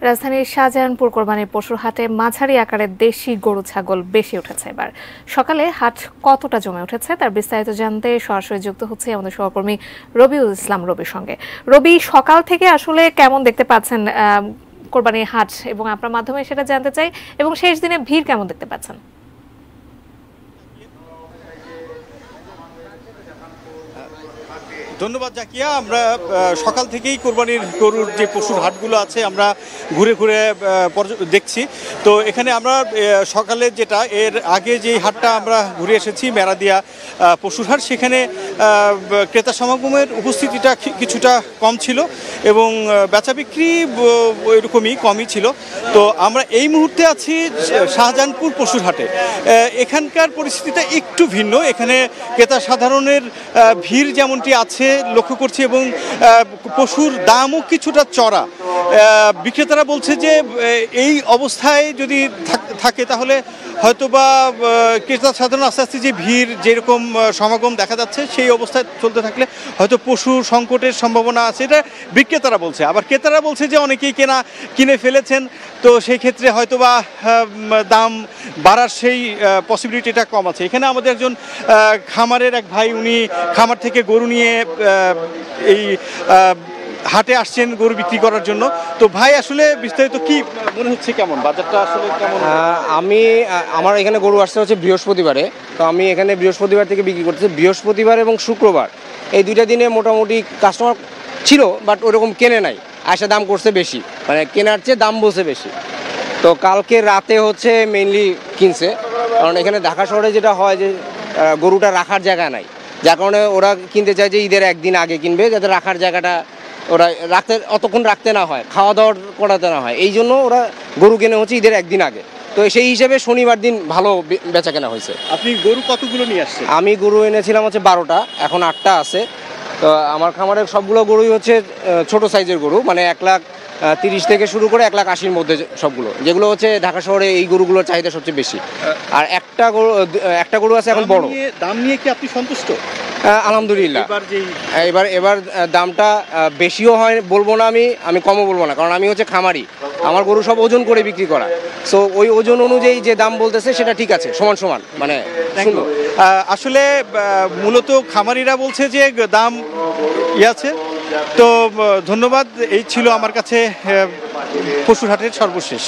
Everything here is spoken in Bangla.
রাজধানীর শাহজাহানপুর কোরবানির পশুর হাটে মাঝারি আকারের দেশি গরু ছাগল বেশি উঠেছে। এবার সকালে হাট কতটা জমে উঠেছে তার বিস্তারিত জানতে সরাসরি যুক্ত হচ্ছে আমাদের সহকর্মী রবিউল ইসলাম রবির সঙ্গে। রবি, সকাল থেকে আসলে কেমন দেখতে পাচ্ছেন কোরবানির হাট, এবং আপনার মাধ্যমে সেটা জানতে চাই, এবং শেষ দিনে ভিড় কেমন দেখতে পাচ্ছেন? ধন্যবাদ জাকিয়া। আমরা সকাল থেকেই কোরবানির গরুর যে পশুর হাটগুলো আছে আমরা ঘুরে ঘুরে দেখছি। তো এখানে আমরা সকালে যেটা এর আগে যে হাটটা আমরা ঘুরে এসেছি মেরাদিয়া পশুর হাট, সেখানে ক্রেতা সমাগমের উপস্থিতিটা কিছুটা কম ছিল এবং বেচা বিক্রি এরকমই কমই ছিল। তো আমরা এই মুহূর্তে আছি শাহজাহানপুর পশুর হাটে। এখানকার পরিস্থিতিটা একটু ভিন্ন। এখানে ক্রেতা সাধারণের ভিড় যেমনটি আছে লক্ষ্য করছি, এবং পশুর দামও কিছুটা চড়া। বিক্রেতারা বলছে যে এই অবস্থায় যদি থাকে তাহলে হয়তোবা ক্রেতা সাধারণ আস্তে আস্তে যে ভিড় যেরকম সমাগম দেখা যাচ্ছে সেই অবস্থায় চলতে থাকলে হয়তো পশু সংকটের সম্ভাবনা আছে, এটা বিক্রেতারা বলছে। আবার ক্রেতারা বলছে যে অনেকেই কিনে ফেলেছেন, তো সেই ক্ষেত্রে হয়তোবা দাম বাড়ার সেই পসিবিলিটিটা কম আছে। এখানে আমাদের একজন খামারের এক ভাই, উনি খামার থেকে গরু নিয়ে এই হাটে আসছেন গরু বিক্রি করার জন্য। তো ভাই, আসলে বিস্তারিত কি মনে হচ্ছে, কেমন বাজারটা আসলে কেমন? আমার এখানে গরু আসতে হচ্ছে বৃহস্পতিবারে, তো আমি এখানে বৃহস্পতিবার থেকে বিক্রি করতেছি। বৃহস্পতিবার এবং শুক্রবার এই দুইটা দিনে মোটামুটি কাস্টমার ছিল, বাট ওরকম কেনে নাই, আসা দাম করছে বেশি, মানে কেনার চেয়ে দাম বলছে বেশি। তো কালকে রাতে হচ্ছে মেইনলি কিনছে, কারণ এখানে ঢাকা শহরে যেটা হয় যে গরুটা রাখার জায়গা নাই, যার কারণে ওরা কিনতে চায় যে ঈদের একদিন আগে কিনবে, যাতে রাখার জায়গাটা ওরা অতক্ষণ রাখতে না হয়, খাওয়া দাওয়া করাতে না হয়। এই জন্য ওরা গরু কেনে হচ্ছে ঈদের একদিন আগে। তো সেই হিসেবে শনিবার দিন ভালো বেচা কেনা হয়েছে। আপনি গরু কতগুলো নিয়ে আসছেন? আমি গরু এনেছিলাম হচ্ছে 12টা, এখন 8টা আছে। তো আমার খামারের সবগুলো গরুই হচ্ছে ছোট সাইজের গরু, মানে 1,30,000 থেকে শুরু করে 1,80,000 মধ্যে সবগুলো, যেগুলো হচ্ছে ঢাকা শহরে এই গরুগুলোর চাহিদা সবচেয়ে বেশি। আর একটা গরু আছে এখন বড়। দাম নিয়ে কি আপনি সন্তুষ্ট? আলহামদুলিল্লাহ। এবার দামটা বেশিও হয় বলবো না, আমি কমও বলবো না, কারণ আমি হচ্ছে খামারি, আমার গরু সব ওজন করে বিক্রি করা। সো ওই ওজন অনুযায়ী যে দাম বলতেছে সেটা ঠিক আছে, সমান সমান, মানে সুন্দর। আসলে মূলত খামারিরা বলছে যে দাম আছে। তো ধন্যবাদ। এই ছিল আমার কাছে পশুর হাটের সর্বশেষ।